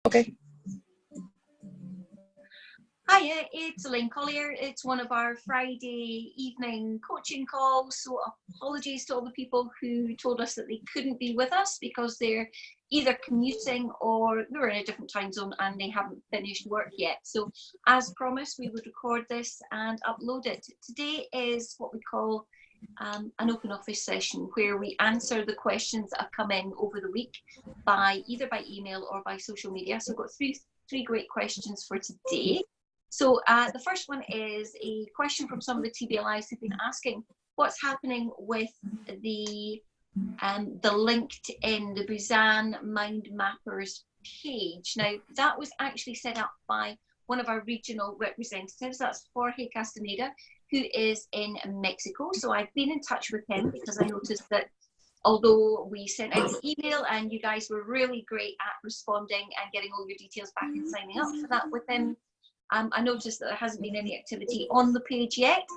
Okay. Hiya, it's Elaine Collier. It's one of our Friday evening coaching calls. So apologies to all the people who told us that they couldn't be with us because they're either commuting or they're in a different time zone and they haven't finished work yet. So as promised, we would record this and upload it. Today is what we call an open office session where we answer the questions that have come in over the week either by email or by social media. So I've got three great questions for today. So the first one is a question from some of the TBLIs who've been asking what's happening with the LinkedIn, the Busan Mind Mappers page. Now, that was actually set up by one of our regional representatives. That's Jorge Castaneda, who is in Mexico. So I've been in touch with him because I noticed that although we sent out the email and you guys were really great at responding and getting all your details back and signing up for that with him, I noticed that there hasn't been any activity on the page yet.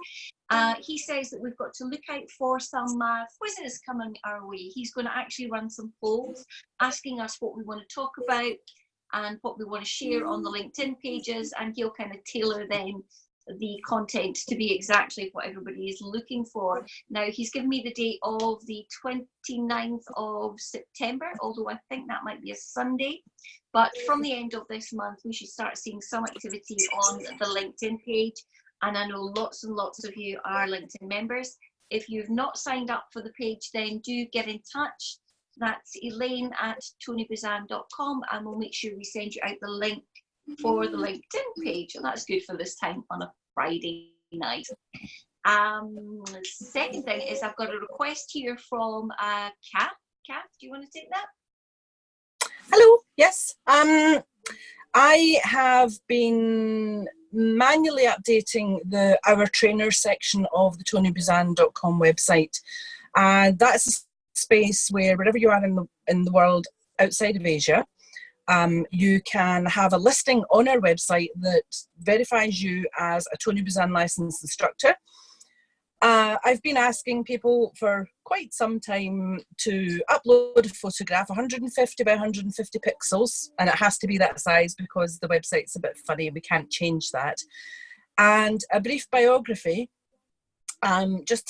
He says that we've got to look out for some quizzes coming our way. He's going to actually run some polls asking us what we want to talk about and what we want to share on the LinkedIn pages, and he'll kind of tailor then the content to be exactly what everybody is looking for. Now, he's given me the date of the 29th of September, although I think that might be a Sunday. But from the end of this month, we should start seeing some activity on the LinkedIn page. And I know lots and lots of you are LinkedIn members. If you've not signed up for the page, then do get in touch. That's elaine@tonybuzan.com, and we'll make sure we send you out the link for the LinkedIn page. And that's good for this time on a Friday night. Second thing is I've got a request here from Kath. Kath, do you want to take that? Hello. Yes. I have been manually updating our trainers section of the tonybuzan.com website, and that's a space where wherever you are in the world outside of Asia, you can have a listing on our website that verifies you as a Tony Buzan licensed instructor. I've been asking people for quite some time to upload a photograph, 150 by 150 pixels, and it has to be that size because the website's a bit funny, we can't change that. And a brief biography, this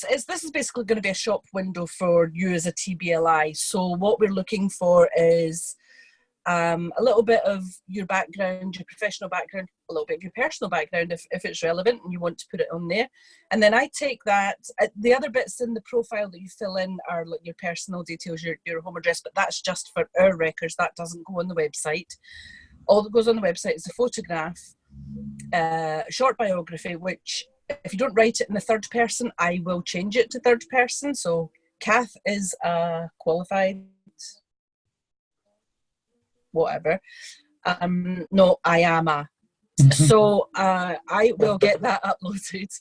is basically going to be a shop window for you as a TBLI. So what we're looking for is a little bit of your background, your professional background, a little bit of your personal background if it's relevant and you want to put it on there. And then I take that, the other bits in the profile that you fill in are like your personal details, your home address, but that's just for our records. That doesn't go on the website. All that goes on the website is a photograph, short biography, which if you don't write it in the third person, I will change it to third person. So Kath is a qualified whatever. No, I am a. So I will get that uploaded.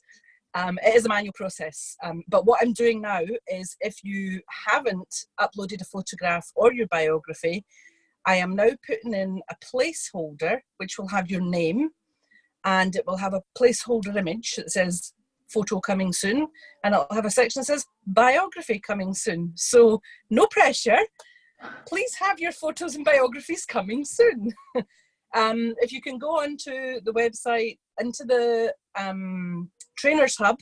It is a manual process. But what I'm doing now is if you haven't uploaded a photograph or your biography, I am now putting in a placeholder which will have your name, and it will have a placeholder image that says photo coming soon, and it'll have a section that says biography coming soon. So no pressure. Please have your photos and biographies coming soon. If you can go onto the website, into the Trainers Hub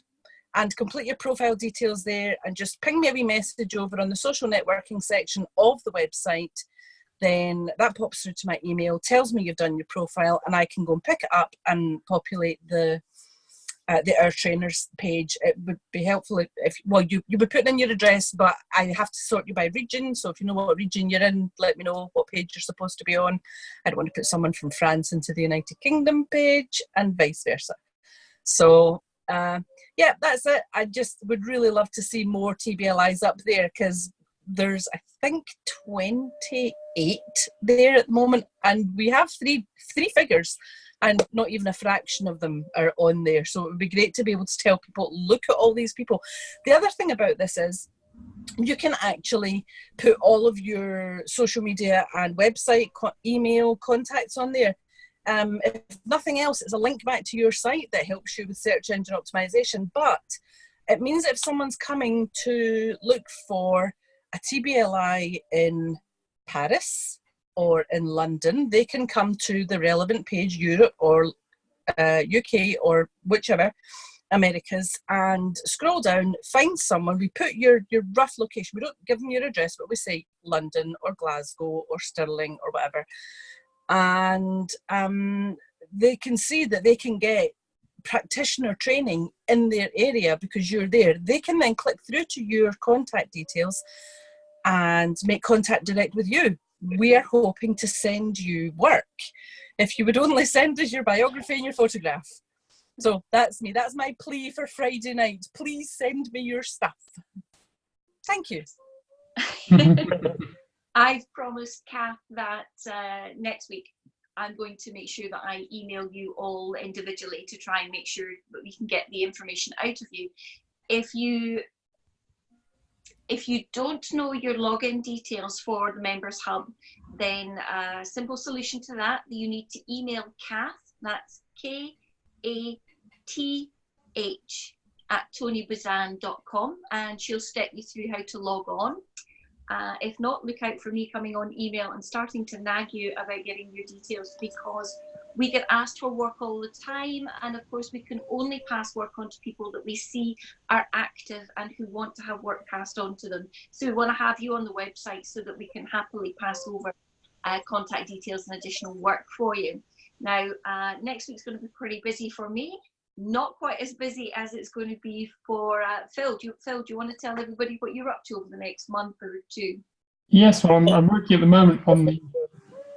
and complete your profile details there and just ping me a wee message over on the social networking section of the website, then that pops through to my email, tells me you've done your profile, and I can go and pick it up and populate the Our Trainers page. It would be helpful if you be putting in your address, but I have to sort you by region. So if you know what region you're in, let me know what page you're supposed to be on. I don't want to put someone from France into the United Kingdom page and vice versa. So yeah, that's it. I just would really love to see more TBLIs up there because there's, I think, 28 there at the moment, and we have three figures, and not even a fraction of them are on there. So it would be great to be able to tell people, look at all these people. The other thing about this is you can actually put all of your social media and website, email, contacts on there. If nothing else, it's a link back to your site that helps you with search engine optimization. But it means that if someone's coming to look for a TBLI in Paris, or in London, they can come to the relevant page, Europe or UK or whichever, Americas, and scroll down, find someone. We put your rough location. We don't give them your address, but we say London or Glasgow or Stirling or whatever. And they can see that they can get practitioner training in their area because you're there. They can then click through to your contact details and make contact direct with you. We are hoping to send you work. If you would only send us your biography and your photograph. So that's me. That's my plea for Friday night. Please send me your stuff. Thank you. I've promised Kath that next week I'm going to make sure that I email you all individually to try and make sure that we can get the information out of you. If you don't know your login details for the Members Hub, then a simple solution to that, you need to email Kath, that's KATH@tonybuzan.com, and she'll step you through how to log on. If not, look out for me coming on email and starting to nag you about getting your details, because we get asked for work all the time, and of course we can only pass work on to people that we see are active and who want to have work passed on to them. So we want to have you on the website so that we can happily pass over contact details and additional work for you. Now, next week's going to be pretty busy for me. Not quite as busy as it's going to be for Phil. Do you want to tell everybody what you're up to over the next month or two? Yes, well, I'm working at the moment on the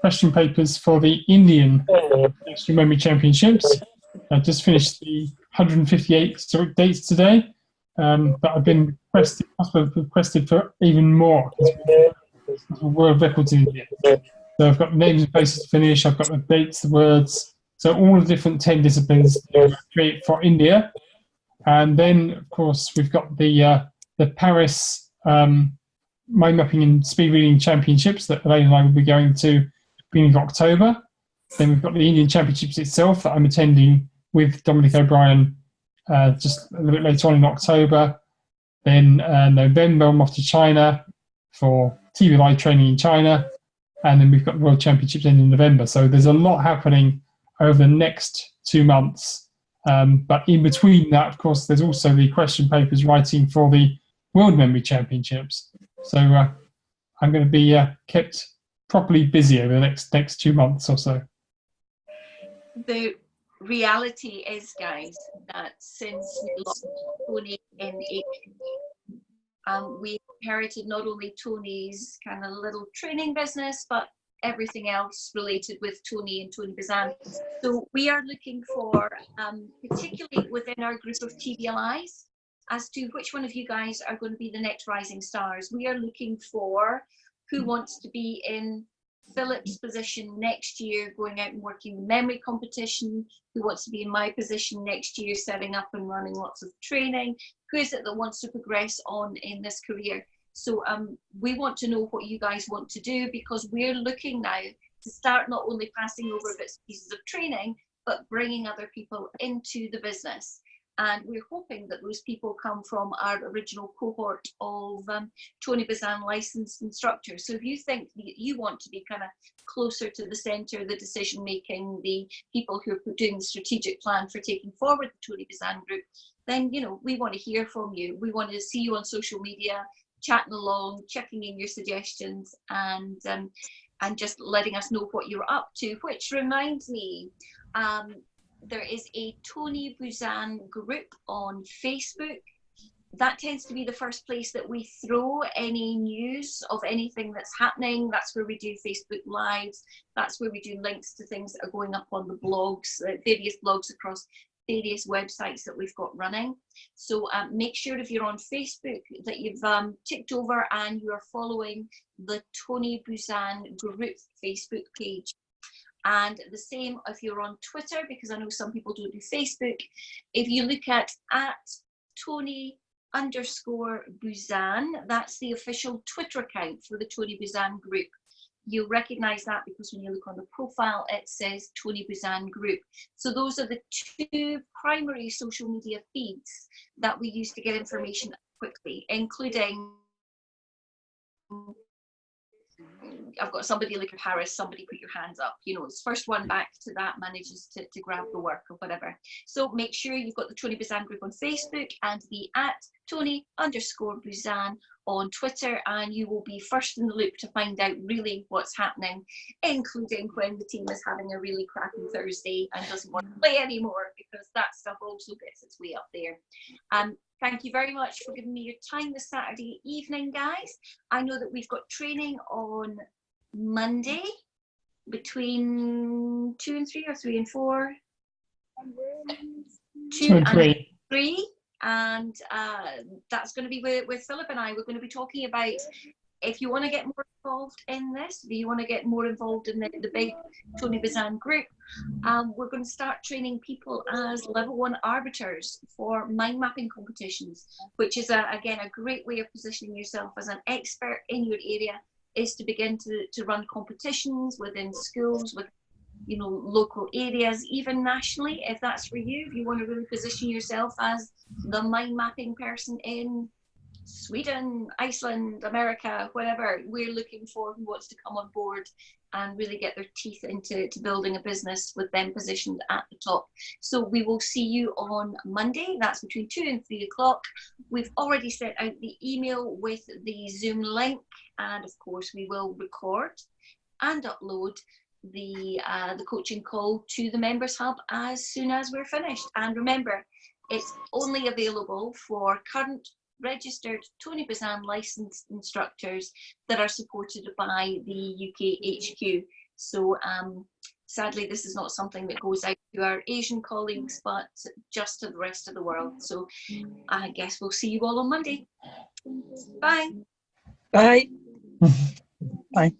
question papers for the Indian Extra Memory Championships. I just finished the 158 dates today, but I've been requested for even more. World records in India. So I've got the names and places to finish, I've got the dates, the words, so all the different 10 disciplines to create for India. And then, of course, we've got the Paris Mind Mapping and Speed Reading Championships that Elaine and I will be going to beginning of October. Then we've got the Indian Championships itself that I'm attending with Dominic O'Brien just a little bit later on in October. Then November, I'm off to China for TBLI training in China. And then we've got the World Championships in November. So there's a lot happening over the next 2 months. But in between that, of course, there's also the question papers writing for the World Memory Championships. So I'm going to be kept properly busy over the next 2 months or so. The reality is, guys, that since we lost Tony in April, we inherited not only Tony's kind of little training business, but everything else related with Tony and Tony Buzan. So we are looking for, particularly within our group of TBLIs, as to which one of you guys are going to be the next rising stars. We are looking for who wants to be in Philip's position next year, going out and working the memory competition, who wants to be in my position next year, setting up and running lots of training, who is it that wants to progress on in this career. So we want to know what you guys want to do, because we're looking now to start not only passing over bits and pieces of training, but bringing other people into the business. And we're hoping that those people come from our original cohort of Tony Buzan licensed instructors. So if you think that you want to be kind of closer to the centre, the decision making, the people who are doing the strategic plan for taking forward the Tony Buzan group, then we want to hear from you. We want to see you on social media, chatting along, checking in your suggestions, and just letting us know what you're up to. Which reminds me, there is a Tony Buzan group on Facebook. That tends to be the first place that we throw any news of anything that's happening. That's where we do Facebook Lives. That's where we do links to things that are going up on the blogs, various blogs across various websites that we've got running. So make sure if you're on Facebook that you've ticked over and you are following the Tony Buzan group Facebook page. And the same if you're on Twitter, because I know some people don't do Facebook. If you look at @Tony_Buzan, that's the official Twitter account for the Tony Buzan group. You'll recognize that because when you look on the profile, it says Tony Buzan group. So those are the two primary social media feeds that we use to get information quickly, including I've got somebody like in Paris, somebody put your hands up. You know, it's first one back to that manages to grab the work or whatever. So make sure you've got the Tony Buzan group on Facebook and the @Tony_Buzan on Twitter, and you will be first in the loop to find out really what's happening, including when the team is having a really crappy Thursday and doesn't want to play anymore, because that stuff also gets its way up there. Thank you very much for giving me your time this Saturday evening, guys. I know that we've got training on Monday between 2 and 3 or 3 and 4. 2 and 3. And that's going to be with Philip and I. We're going to be talking about if you want to get more involved in this, if you want to get more involved in the big Tony Buzan group, we're going to start training people as level 1 arbiters for mind mapping competitions, which is again a great way of positioning yourself as an expert in your area, is to begin to run competitions within schools, with local areas, even nationally, if that's for you. If you want to really position yourself as the mind mapping person in Sweden, Iceland, America, whatever, we're looking for who wants to come on board and really get their teeth into building a business with them positioned at the top. So we will see you on Monday. That's between 2 and 3 o'clock. We've already sent out the email with the Zoom link, and of course we will record and upload the coaching call to the Members Hub as soon as we're finished. And remember, it's only available for current registered Tony Buzan licensed instructors that are supported by the UK HQ. So sadly, this is not something that goes out to our Asian colleagues, but just to the rest of the world. So I guess we'll see you all on Monday. Bye. Bye. Bye.